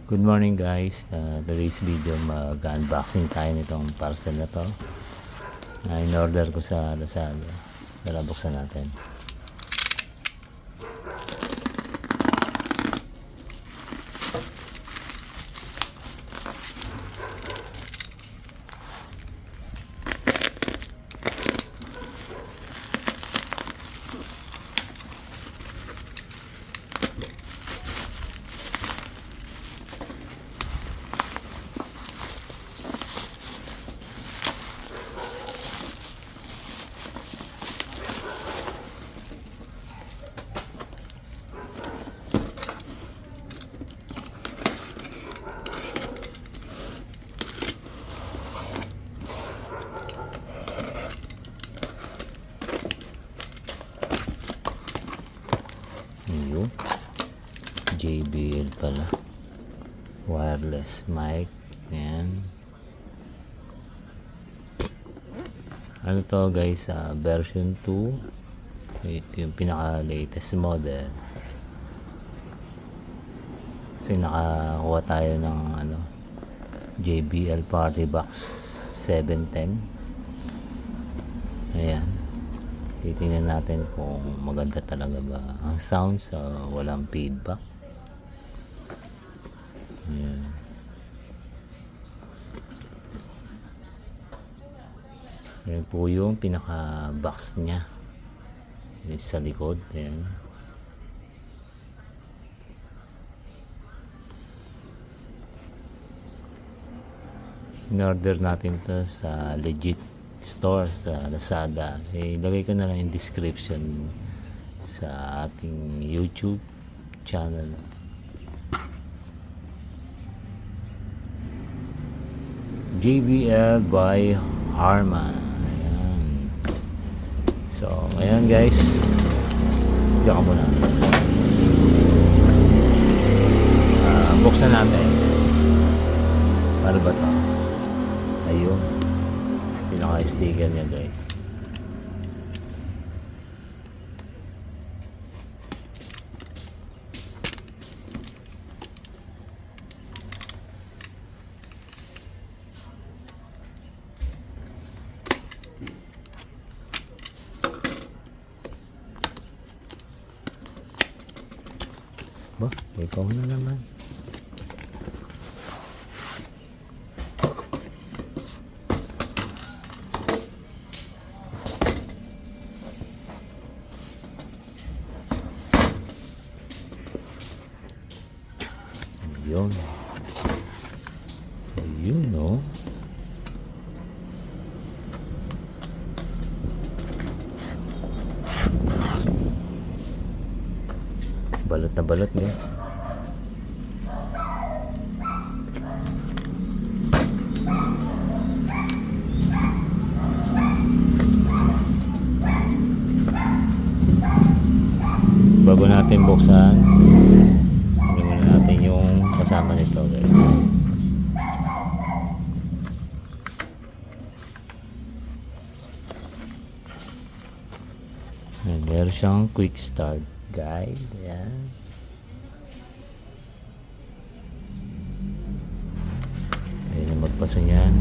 Good morning guys, today's video mag-unboxing tayo nitong parcel na to na in-order ko sa Lazada. Tara buksan natin. Yun, JBL pala, wireless mic. Yan, ano to guys, version 2, yung pinaka latest model, kasi nakakuha tayo ng JBL Party Box 710. Ayan, titingnan natin kung maganda talaga ba ang sound sa walang feedback. Ayan. Ayan po yung pinaka box nya sa likod. Ayan. In-order natin to sa legit store sa Lazada. Ilagay ko na lang yung description sa ating YouTube channel. JBL by Harman. Ayan. So ayan guys, diyan ka muna. Buksan natin. Para ba to? Ayun, pinaka sticker niya guys. Ba, ikaw na naman. Yun. Ayun, no? Balot na balot, guys. Bago natin buksan, natin yung kasama nito guys. Meron siyang quick start guide. Ayan. Ayan yung magpasa niyan.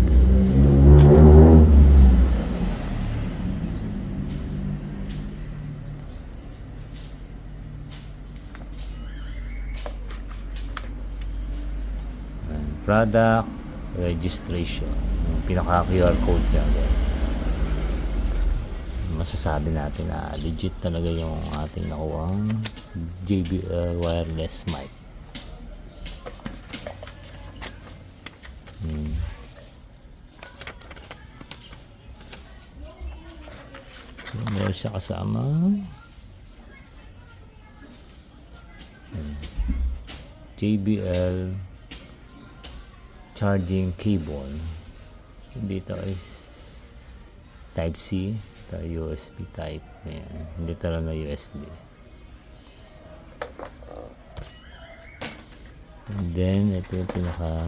Product registration, yung pinaka QR code niya guys. Masasabi natin na legit talaga yung ating nakuhang JBL wireless mic. Meron siya kasama JBL charging cable. Dito is type C, ito USB type. Ayan. Hindi talaga na USB. And then ito yung pinaka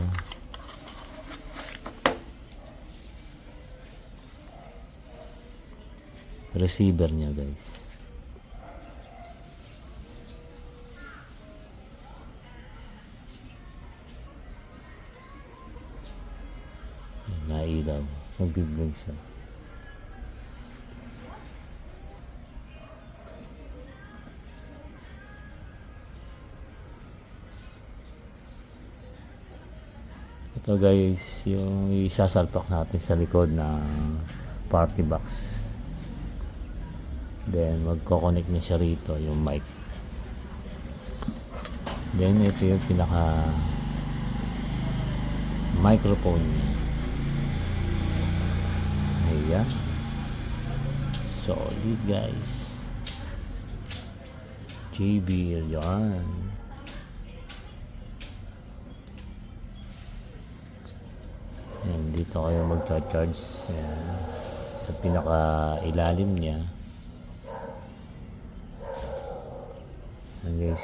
receiver niya guys. Nag-vlog siya. Ito guys, yung isasalpak natin sa likod ng party box. Then magko-connect na siya rito yung mic. Then ito yung pinaka microphone niya. Ayan. Solid guys. JBL yan. Ayan, dito kayo magcha-charge. Ayan. Sa pinaka ilalim niya. Ayan guys,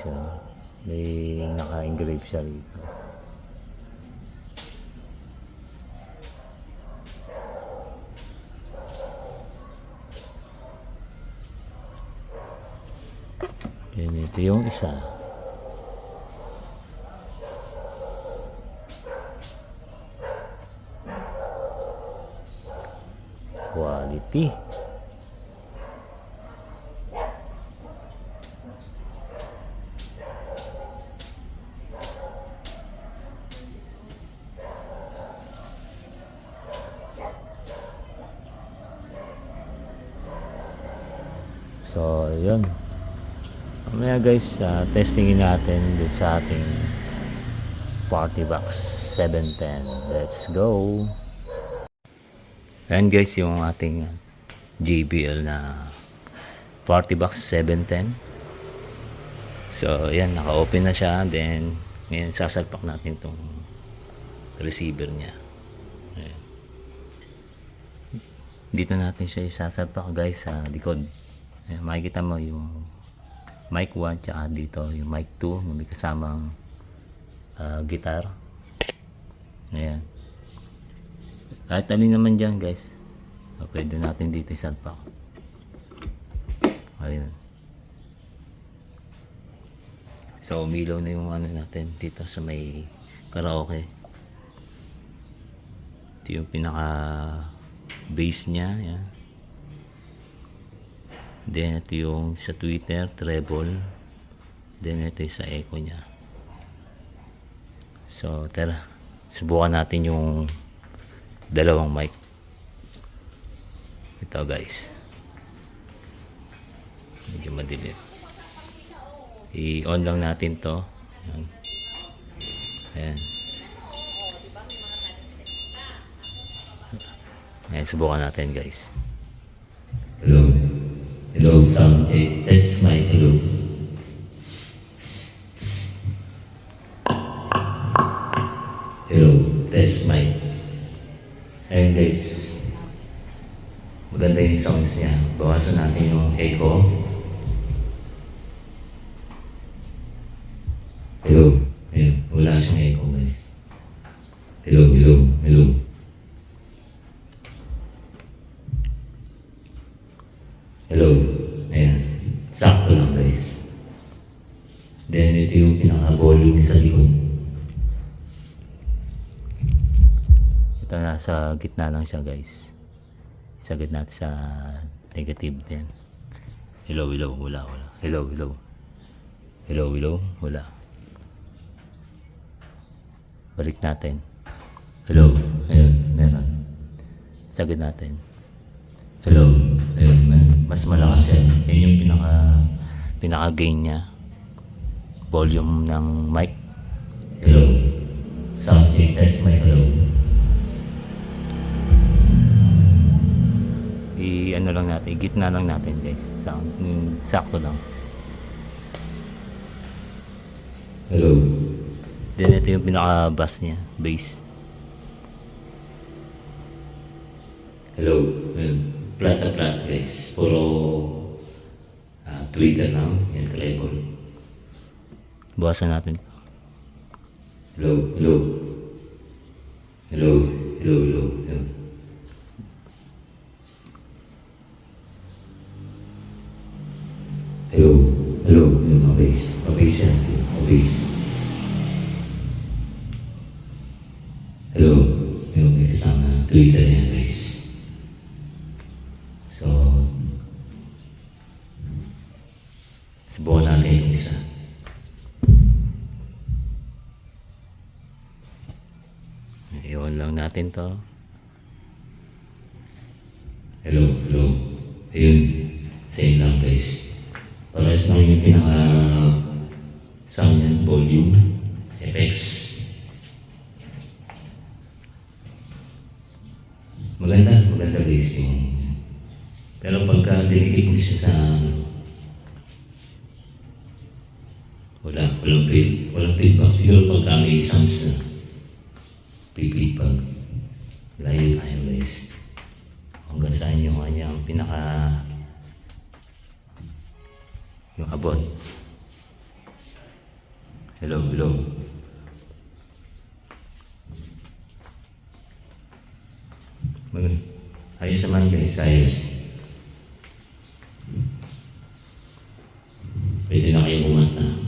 may naka-engrave siya rito. Yan, ito yung isa. Quality. So, yun. Mamaya guys, testingin natin din sa ating party box 710. Let's go. Ayan guys, yung ating JBL na party box 710. So, ayan, naka-open na siya. Then, ngayon sasalpak natin itong receiver niya. Ayan. Dito natin siya isasalpak guys sa likod. Ayan, makikita mo yung mic 1 tsaka dito yung mic 2 na may kasamang guitar. Ayan. Kahit alin naman dyan guys, pwede natin dito isalpak. Ayan. So umilaw na yung ano natin dito sa may karaoke. Ito yung pinaka bass niya. Ayan. Then ito yung sa Twitter treble. Then ito yung sa echo niya. So tara, subukan natin yung dalawang mic. Ito guys, medyo madilim. I-on lang natin to. Ayan. Ayan. Ayan, subukan natin guys. Hello. Hello, sound check. Test my hello. Hello, test my. Ayun guys, maganda yung sounds niya. Bawasan natin yung echo. Hello. Ayun, wala siyang echo guys. Hello, hello, hello. Hello. Ayan. Sakto lang guys. Then ito yung pinaka-volume sa likod. Ito nasa gitna lang siya guys. Sa gitna sa negative din. Hello, hello, wala, wala. Hello, hello. Hello, hello, wala. Balik natin. Hello, ayun, meron. Sagad natin. Hello, ayun, mas malakas yan. Yan yung pinaka-gain niya. Volume ng mic. Hello. Sound check, test mic, hello. I-ano lang natin, gitna lang natin guys. Sound, sakto lang. Hello. Then ito yung pinaka-bass niya, bass. Hello. Ayun. Flat na flat guys. Puro Twitter lang. Yan, treble. Bawasan natin. Hello. Hello. Hello. Hello. Hello. Hello. Hello. Hello. Yung bass. Bass yan. Bass. Hello. Yung may kasama Twitter yan guys. So, subukan natin itong isa. Iwan lang natin to. Hello, hello. Ayun, same lang guys. Pares lang yung pinaka sound yan, volume, effects. Maganda guys yung. Pero pagka dinikit mo siya sa walang feedback. Siguro pagka may sounds na feedback. Layo tayo guys. Hanggang saan yung kanyang yung abot. Hello, hello. Ayos naman guys, ayos. Pwede na kayo kumanta.